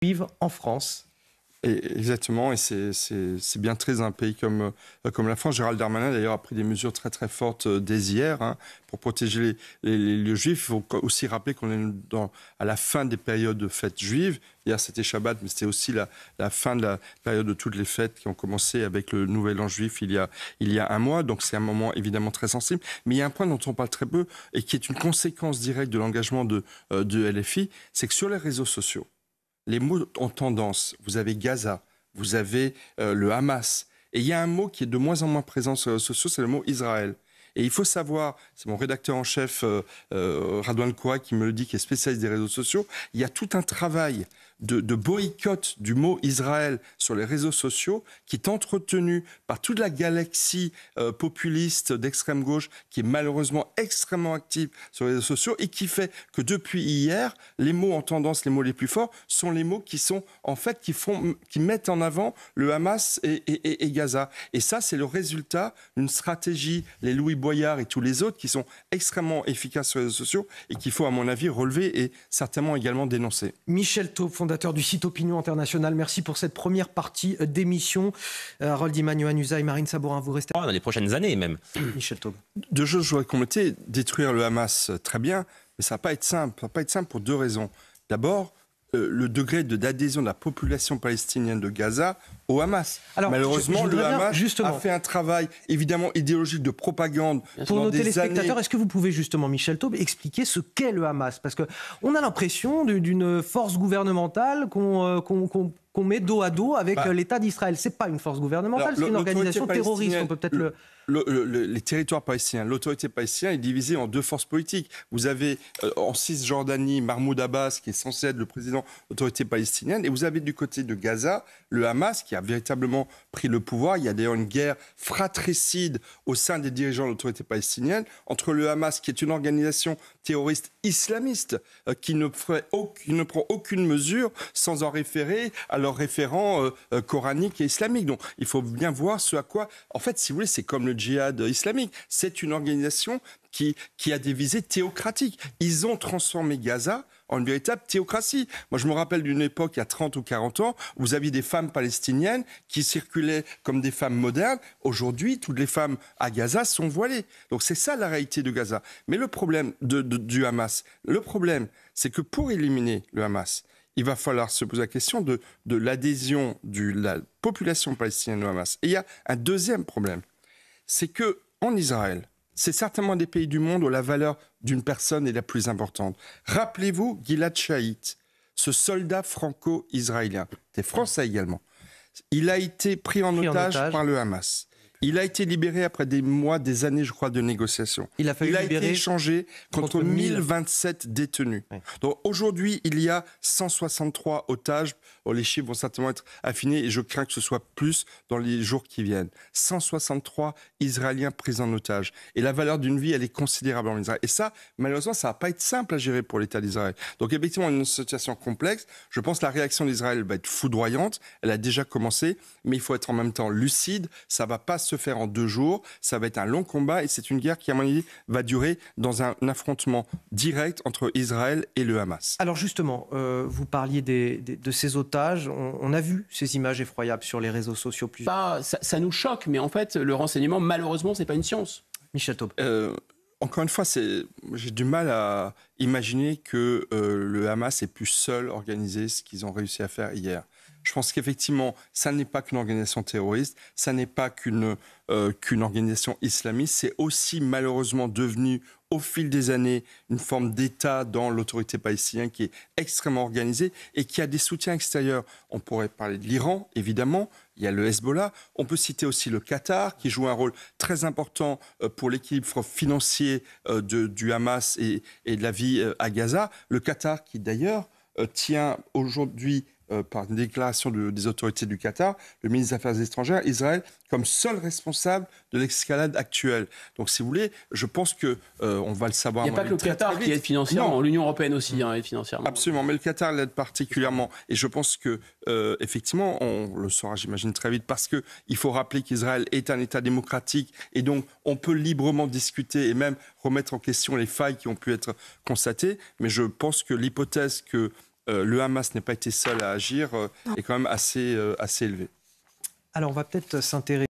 juive en France. Exactement, et c'est bien très un pays comme la France. Gérald Darmanin, d'ailleurs, a pris des mesures très très fortes dès hier pour protéger les Juifs. Il faut aussi rappeler qu'on est à la fin des périodes de fêtes juives. Hier, c'était Shabbat, mais c'était aussi la fin de la période de toutes les fêtes qui ont commencé avec le Nouvel An juif il y a un mois. Donc c'est un moment évidemment très sensible. Mais il y a un point dont on parle très peu et qui est une conséquence directe de l'engagement de LFI, c'est que sur les réseaux sociaux, les mots ont tendance, vous avez Gaza, vous avez le Hamas, et il y a un mot qui est de moins en moins présent sur les réseaux sociaux, c'est le mot Israël. Et il faut savoir, c'est mon rédacteur en chef, Radouane Koua, qui me le dit, qui est spécialiste des réseaux sociaux, il y a tout un travail de boycott du mot Israël sur les réseaux sociaux qui est entretenu par toute la galaxie populiste d'extrême gauche qui est malheureusement extrêmement active sur les réseaux sociaux et qui fait que depuis hier, les mots en tendance, les mots les plus forts, sont les mots qui sont en fait qui mettent en avant le Hamas et Gaza. Et ça, c'est le résultat d'une stratégie, les Louis Boyard et tous les autres qui sont extrêmement efficaces sur les réseaux sociaux et qu'il faut, à mon avis, relever et certainement également dénoncer. Michel Taube, fondateur du site Opinion Internationale, merci pour cette première partie d'émission. Harold Iman, Yohann Usaï, Marine Sabourin, vous restez... Dans les prochaines années même. Michel Taube. Deux choses, je voudrais compléter. Détruire le Hamas, très bien, mais ça ne va pas être simple. Ça va pas être simple pour deux raisons. D'abord, le degré d'adhésion de la population palestinienne de Gaza au Hamas. Alors, malheureusement, le Hamas a fait un travail évidemment idéologique de propagande. Pour nos téléspectateurs, est-ce que vous pouvez justement, Michel Taube, expliquer ce qu'est le Hamas? Parce qu'on a l'impression d'une force gouvernementale qu'on met dos à dos avec l'État d'Israël. C'est pas une force gouvernementale, c'est une organisation terroriste. On peut peut-être les territoires palestiniens, l'autorité palestinienne est divisée en deux forces politiques. Vous avez en Cisjordanie Mahmoud Abbas, qui est censé être le président de l'autorité palestinienne, et vous avez du côté de Gaza le Hamas, qui a véritablement pris le pouvoir. Il y a d'ailleurs une guerre fratricide au sein des dirigeants de l'autorité palestinienne entre le Hamas, qui est une organisation terroriste islamiste, qui ne prend aucune mesure sans en référer à leurs référents coraniques et islamiques. Donc il faut bien voir ce à quoi... En fait, si vous voulez, c'est comme le djihad islamique. C'est une organisation qui a des visées théocratiques. Ils ont transformé Gaza en une véritable théocratie. Moi, je me rappelle d'une époque, il y a 30 ou 40 ans, où vous aviez des femmes palestiniennes qui circulaient comme des femmes modernes. Aujourd'hui, toutes les femmes à Gaza sont voilées. Donc c'est ça la réalité de Gaza. Mais le problème du Hamas, c'est que pour éliminer le Hamas, il va falloir se poser la question de l'adhésion de la population palestinienne au Hamas. Et il y a un deuxième problème, c'est qu'en Israël, c'est certainement des pays du monde où la valeur d'une personne est la plus importante. Rappelez-vous Gilad Shalit, ce soldat franco-israélien, c'était français également. Il a été pris en otage par le Hamas. Il a été libéré après des mois, des années, je crois, de négociations. Il a été échangé contre 1027 détenus. Oui. Donc aujourd'hui, il y a 163 otages. Bon, les chiffres vont certainement être affinés et je crains que ce soit plus dans les jours qui viennent. 163 Israéliens pris en otage. Et la valeur d'une vie, elle est considérable en Israël. Et ça, malheureusement, ça ne va pas être simple à gérer pour l'État d'Israël. Donc effectivement, une situation complexe. Je pense que la réaction d'Israël va être foudroyante. Elle a déjà commencé, mais il faut être en même temps lucide. Ça ne va pas se faire en 2 jours, ça va être un long combat et c'est une guerre qui, à mon avis, va durer dans un affrontement direct entre Israël et le Hamas. Alors justement, vous parliez de ces otages, on a vu ces images effroyables sur les réseaux sociaux. Ça nous choque, mais en fait, le renseignement, malheureusement, c'est pas une science. Michel Taube. Encore une fois, j'ai du mal à imaginer que le Hamas ait pu seul organiser ce qu'ils ont réussi à faire hier. Je pense qu'effectivement, ça n'est pas qu'une organisation terroriste, ça n'est pas qu'une organisation islamiste, c'est aussi malheureusement devenu au fil des années une forme d'État dans l'autorité palestinienne qui est extrêmement organisée et qui a des soutiens extérieurs. On pourrait parler de l'Iran, évidemment, il y a le Hezbollah, on peut citer aussi le Qatar qui joue un rôle très important pour l'équilibre financier du Hamas et de la vie à Gaza. Le Qatar qui d'ailleurs tient aujourd'hui par une déclaration des autorités du Qatar, le ministre des Affaires étrangères, Israël, comme seul responsable de l'escalade actuelle. Donc, si vous voulez, je pense qu'on va le savoir. Il n'y a pas que le Qatar qui aide financièrement, l'Union européenne aussi aide financièrement. Absolument, mais le Qatar l'aide particulièrement. Et je pense que, effectivement, on le saura, j'imagine, très vite, parce qu'il faut rappeler qu'Israël est un État démocratique, et donc on peut librement discuter et même remettre en question les failles qui ont pu être constatées. Mais je pense que l'hypothèse que le Hamas n'ait pas été seul à agir est quand même assez élevé. Alors, on va peut-être s'intéresser